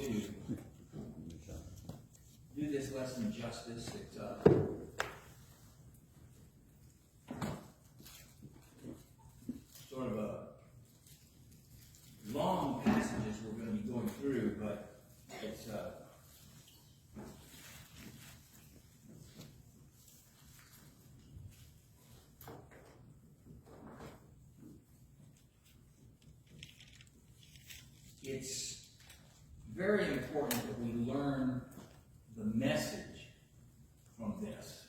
to do this lesson justice. It's sort of a long passages we're going to be going through, but it's it's very important that we learn the message from this.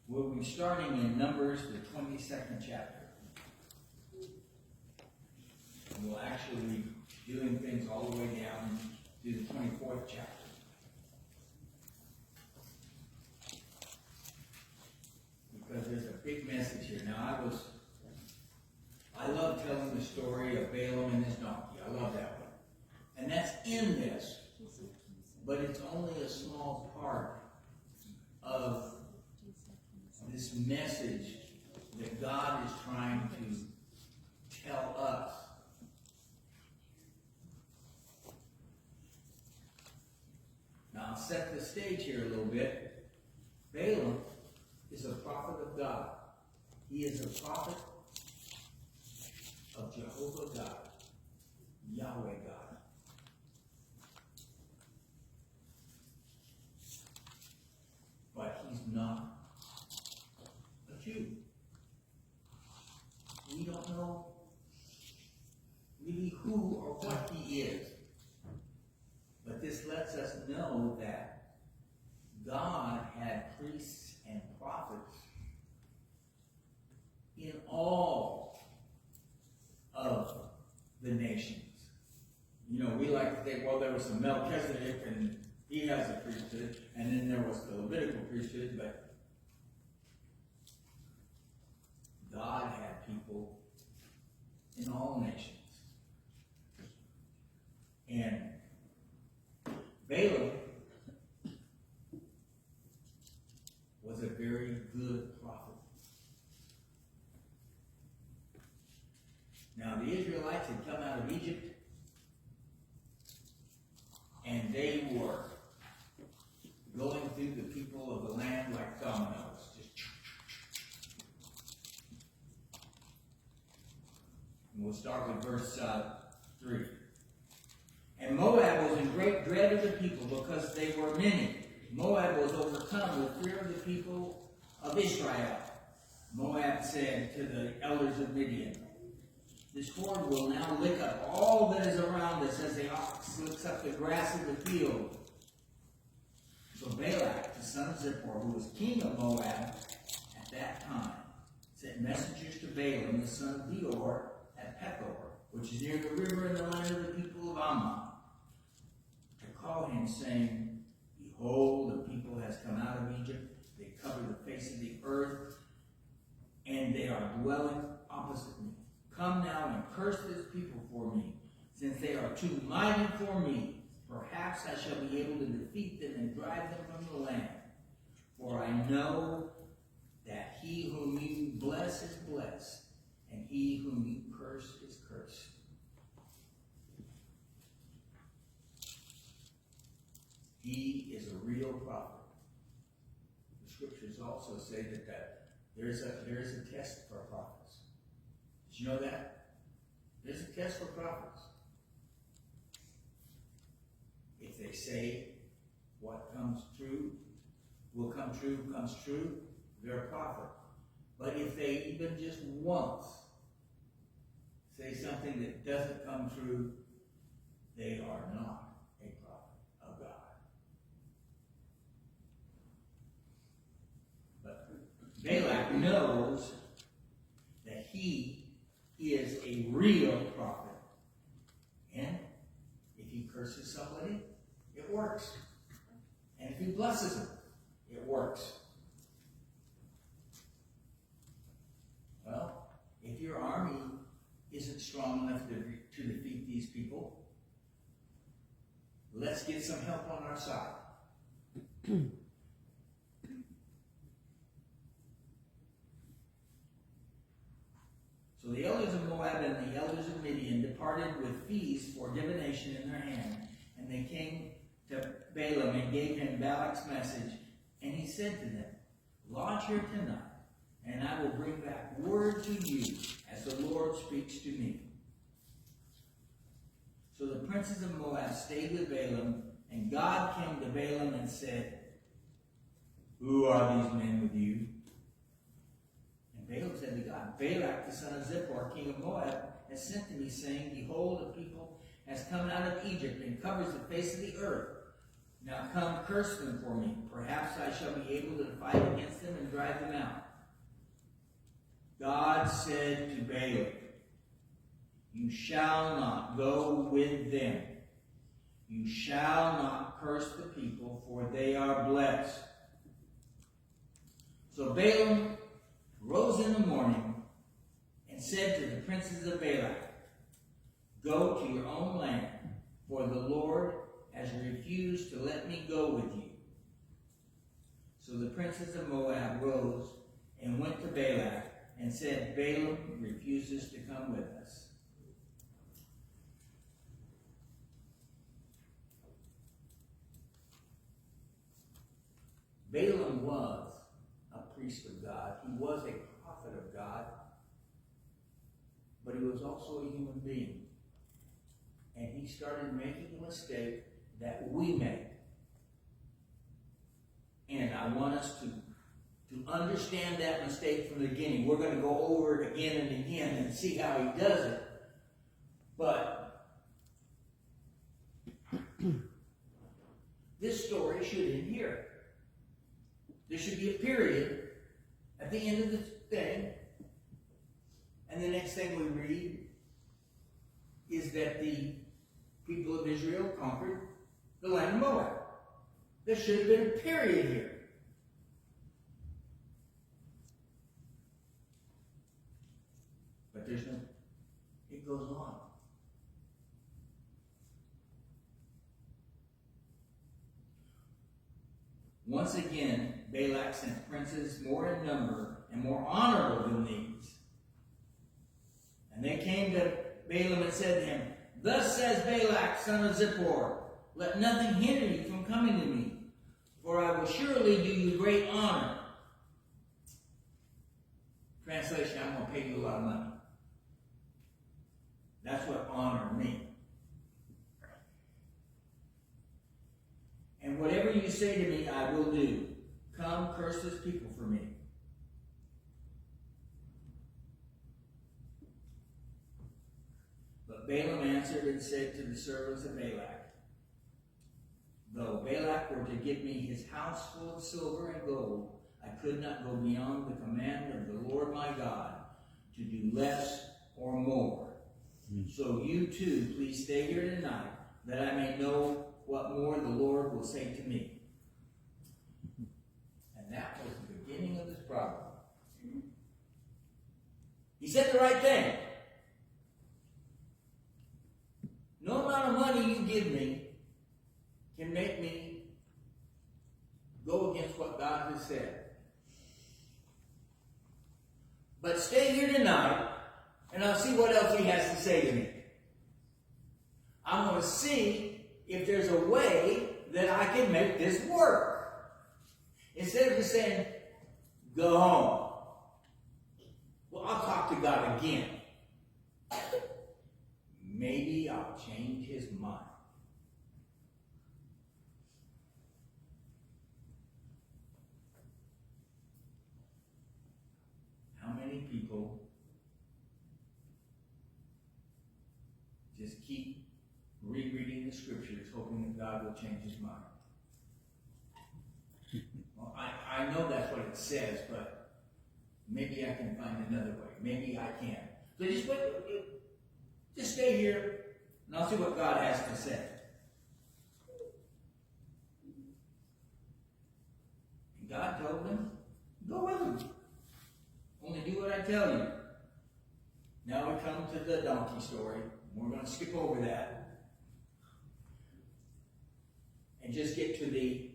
We'll be starting in Numbers, the 22nd chapter. And we'll actually be doing things all the way down to the 24th chapter. Because there's a big message here. Now, I love telling the story of Balaam and his donkey. I love that one. And that's in this. But it's only a small part of this message that God is trying to tell us. Now, I'll set the stage here a little bit. Balaam is a prophet of God. He is a prophet of Jehovah God, Yahweh God. But he's not a Jew. We don't know really who or what he is. But this lets us know that God had priests and prophets in all of the nations. You know, we like to think, well, there was some Melchizedek and he has a priesthood, and then there was the Levitical priesthood, but God had people in all nations. And Balaam was a very good prophet. Now, the Israelites had come out of Egypt, and they were going through the people of the land like dominoes. And we'll start with verse 3. And Moab was in great dread of the people because they were many. Moab was overcome with fear of the people of Israel. Moab said to the elders of Midian, "This horde will now lick up all that is around us as the ox licks up the grass of the field." So Balak, the son of Zippor, who was king of Moab at that time, sent messengers to Balaam, the son of Beor, at Pethor, which is near the river in the land of the people of Ammon, to call him, saying, "Behold, the people has come out of Egypt. They cover the face of the earth, and they are dwelling opposite me. Come now and curse this people for me, since they are too mighty for me. Perhaps I shall be able to defeat them and drive them from the land. For I know that he whom you bless is blessed, and he whom you curse is cursed." He is a real prophet. The scriptures also say that there is a test for prophets. Did you know that? There's a test for prophets. If they say what comes true, will come true, comes true, they're a prophet. But if they even just once say something that doesn't come true, they are not a prophet of God. But Balak knows that he is a real prophet. And if he curses somebody, it works. And if he blesses them, it works. Well, if your army isn't strong enough to defeat these people, let's get some help on our side. So the elders of Moab and the elders of Midian departed with fees for divination divination in their hand. And they came to Balaam and gave him Balak's message. And he said to them, lodge here tonight, and I will bring back word to you as the Lord speaks to me. So the princes of Moab stayed with Balaam, and God came to Balaam and said, who are these men with you? And Balaam said to God, Balak, the son of Zippor, king of Moab, has sent to me, saying, behold, a people has come out of Egypt and covers the face of the earth. Now come, curse them for me. Perhaps I shall be able to fight against them and drive them out. God said to Balaam, you shall not go with them. You shall not curse the people, for they are blessed. So Balaam rose in the morning and said to the princes of Balak, go to your own land, for the Lord has refused to let me go with you. So the princes of Moab rose and went to Balak and said, Balaam refuses to come with us. Balaam was a priest of God. He was a prophet of God. But he was also a human being. And he started making a mistake that we make. And I want us to understand that mistake from the beginning. We're going to go over it again and again and see how he does it. But this story should end here. There should be a period at the end of the thing. And the next thing we read is that the people of Israel conquered the land of Moab. There should have been a period here. But there's no, it goes on. Once again, Balak sent princes more in number and more honorable than these. And they came to Balaam and said to him, thus says Balak, son of Zippor, let nothing hinder you from coming to me, for I will surely do you great honor. Translation, I'm going to pay you a lot of money. That's what honor means. And whatever you say to me, I will do. Come, curse this people for me. But Balaam answered and said to the servants of Balak, though Balak were to give me his house full of silver and gold, I could not go beyond the command of the Lord my God to do less or more. So you too, please stay here tonight, that I may know what more the Lord will say to me. And that was the beginning of this problem. He said the right thing. No amount of money you give me can make me go against what God has said. But stay here tonight, and I'll see what else he has to say to me. I'm going to see if there's a way that I can make this work. Instead of just saying, go home. Well, I'll talk to God again. Maybe I'll change his mind. How many people just keep rereading the scriptures hoping that God will change his mind? Well, I know that's what it says, but maybe I can find another way. Maybe I can. So just stay here, and I'll see what God has to say. And God told them, go with him. Only do what I tell you. Now we come to the donkey story. We're going to skip over that and just get to the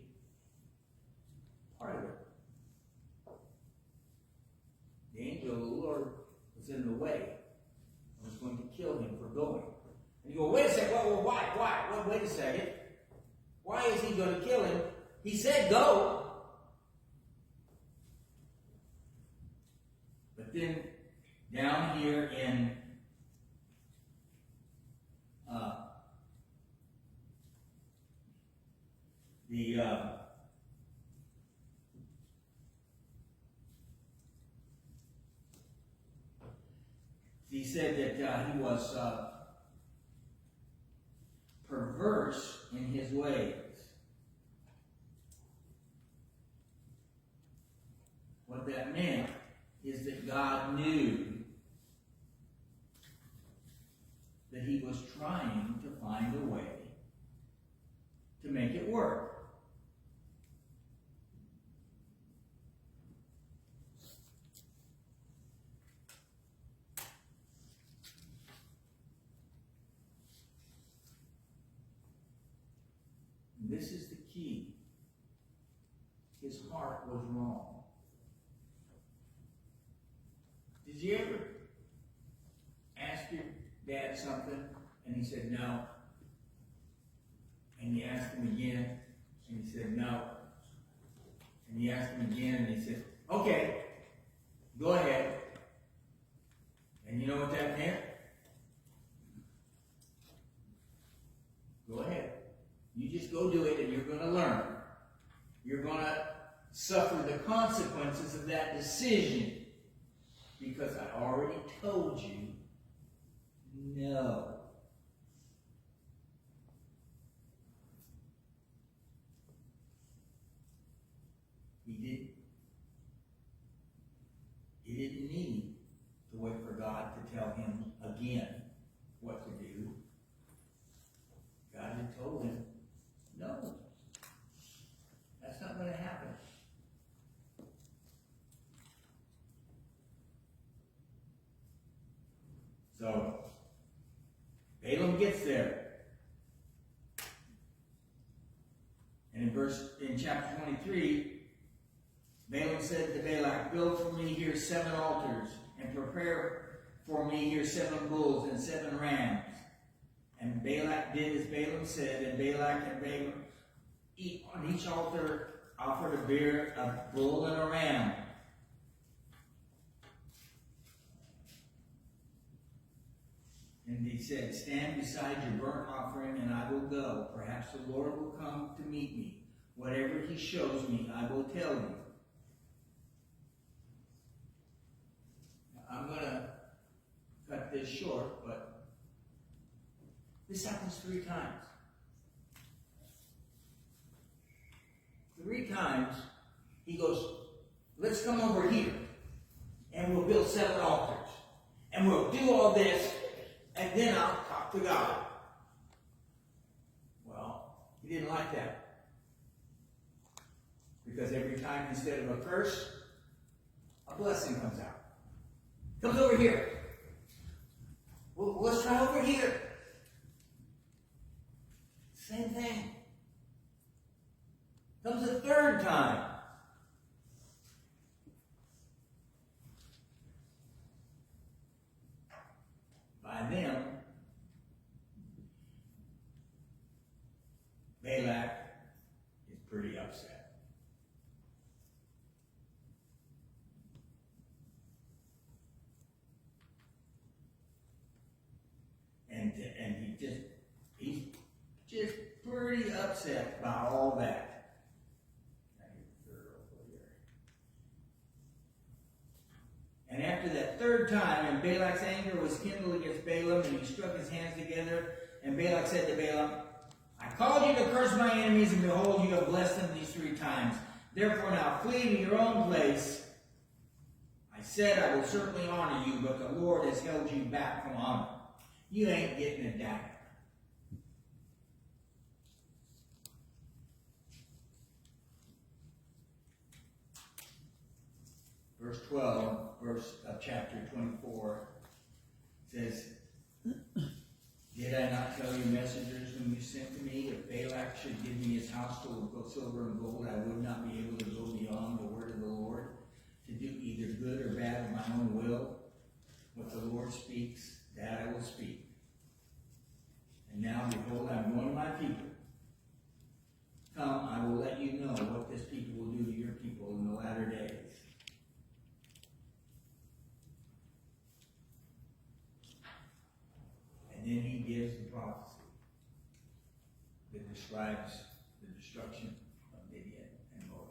part of it. The angel of the Lord was in the way and was going to kill him for going. And you go, wait a second, well, why? Well, wait a second. Why is he going to kill him? He said go. But then down here in he said that he was perverse in his ways. What that meant is that God knew that he was trying to find a way to make it work. And this is the key. His heart was wrong. Did you ever ask your dad something and he said no? And you asked him again and he said no. And you asked him again and he said, okay, go ahead. And you know what that meant? Go ahead. You just go do it and you're going to learn. You're going to suffer the consequences of that decision. Because I already told you, no. He didn't need to wait for God to tell him again what to do. God had told him, no. That's not going to happen. So, Balaam gets there. And in chapter 23, Balaam said to Balak, build for me here 7 altars, and prepare for me here 7 bulls and 7 rams. And Balak did as Balaam said, and Balak and Balaam on each altar offered a bull and a ram. And he said, stand beside your burnt offering, and I will go. Perhaps the Lord will come to meet me. Whatever he shows me, I will tell you. Now, I'm going to cut this short, but this happens 3 times. 3 times, he goes, let's come over here, and we'll build 7 altars. And we'll do all this, and then I'll talk to God. Well, he didn't like that. Because every time instead of a curse, a blessing comes out. Comes over here. Well, let's try over here. Same thing. Comes a 3rd time. By then, Balak is pretty upset. And he's just pretty upset by all that. And after that 3rd time, and Balak's anger was kindled against Balaam, and he struck his hands together, and Balak said to Balaam, I called you to curse my enemies, and behold, you have blessed them these 3 times. Therefore now flee to your own place. I said I will certainly honor you, but the Lord has held you back from honor. You ain't getting a dagger. Verse 12, verse of chapter 24 says, did I not tell you messengers whom you sent to me? If Balak should give me his house full of silver and gold, I would not be able to go beyond the word of the Lord to do either good or bad of my own will. What the Lord speaks, that I will speak. describes the destruction of Midian and Moab.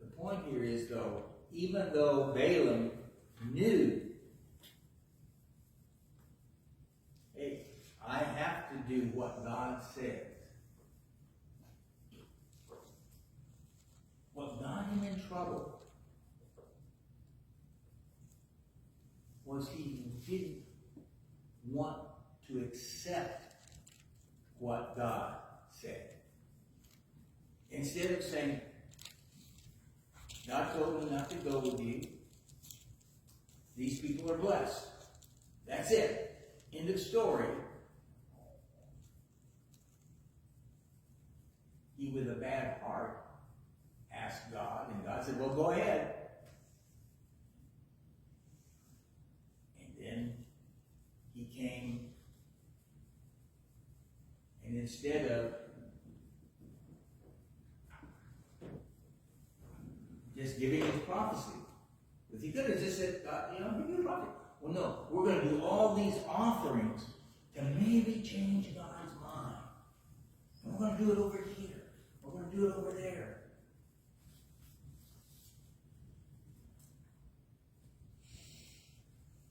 The point here is, though, even though Balaam knew, hey, I have to do what God says. What got him in trouble was he didn't want to accept what God said. Instead of saying, God told me not to go with you. These people are blessed. That's it. End of story. He, with a bad heart, asked God, and God said, well, go ahead. And then he came, and instead of just giving his prophecy, because he could have just said, give me a prophet. Well, no, we're going to do all these offerings to maybe change God's mind. And we're going to do it over here. We're going to do it over there.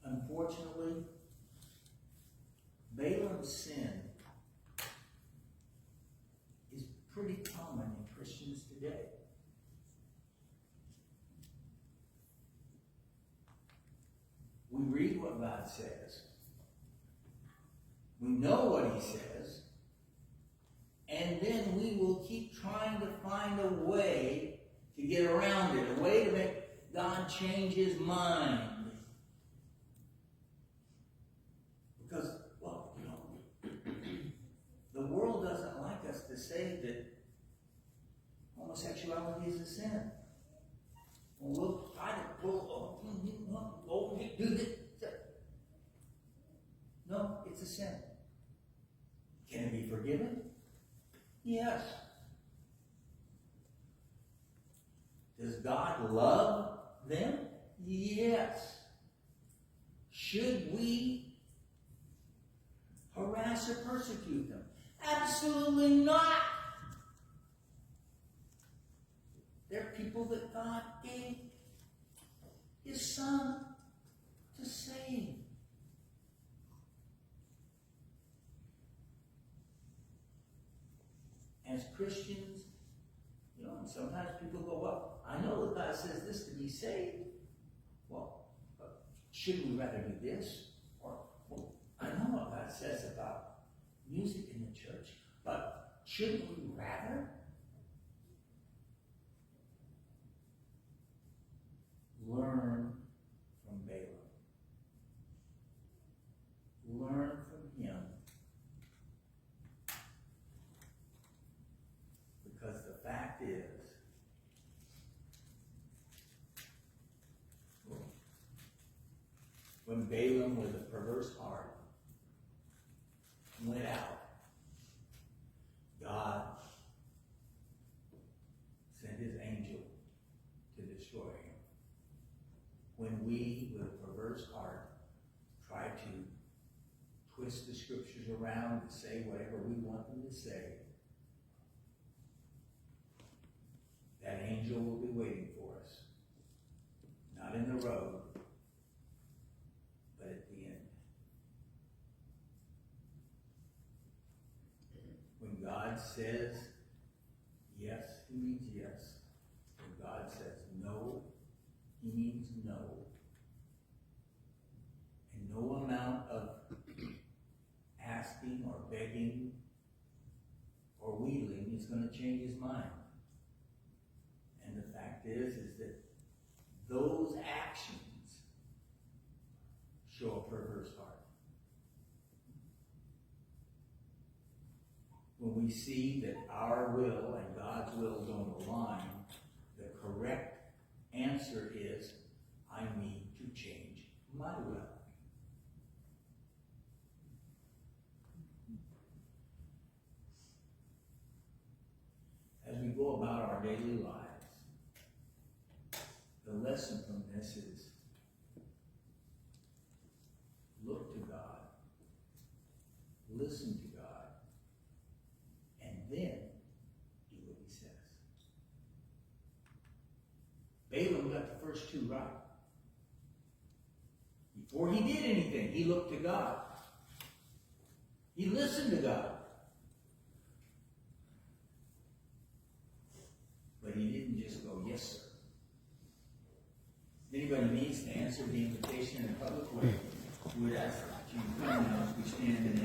Unfortunately, Balaam's sin is pretty common in Christians today. We read what God says. We know what he says. And then we will keep trying to find a way to get around it, a way to make God change his mind. Because, well, the world doesn't like us to say that homosexuality is a sin. Well, we'll try to pull, do this. No, it's a sin. Can it be forgiven? Yes. Does God love them? Yes. Should we harass or persecute them? Absolutely not. They're people that God gave his Son to save. As Christians, and sometimes people go, well, I know that God says this to be saved. Well, shouldn't we rather do this? Or, well, I know what God says about music in the church, but shouldn't we rather? Learn from Balaam. Learn from him. Because the fact is, when Balaam with a perverse heart went out, God sent his angel to destroy him. When we, with a perverse heart, try to twist the scriptures around and say whatever we want them to say, that angel will be waiting for us. Not in the road, but at the end. When God says yes, he means yes. When God says no, he means no. And no amount of asking or begging or wheedling is going to change his mind. And the fact is that those actions show a perverse heart. When we see that our will and God's will don't align, the correct answer is, I need to change my will. As we go about our daily lives, the lesson from this is listen to God and then do what he says. Balaam got the first two right. Before he did anything, he looked to God. He listened to God. But he didn't just go, yes, sir. If anybody needs to answer the invitation in a public way, we would ask that you come now as we stand and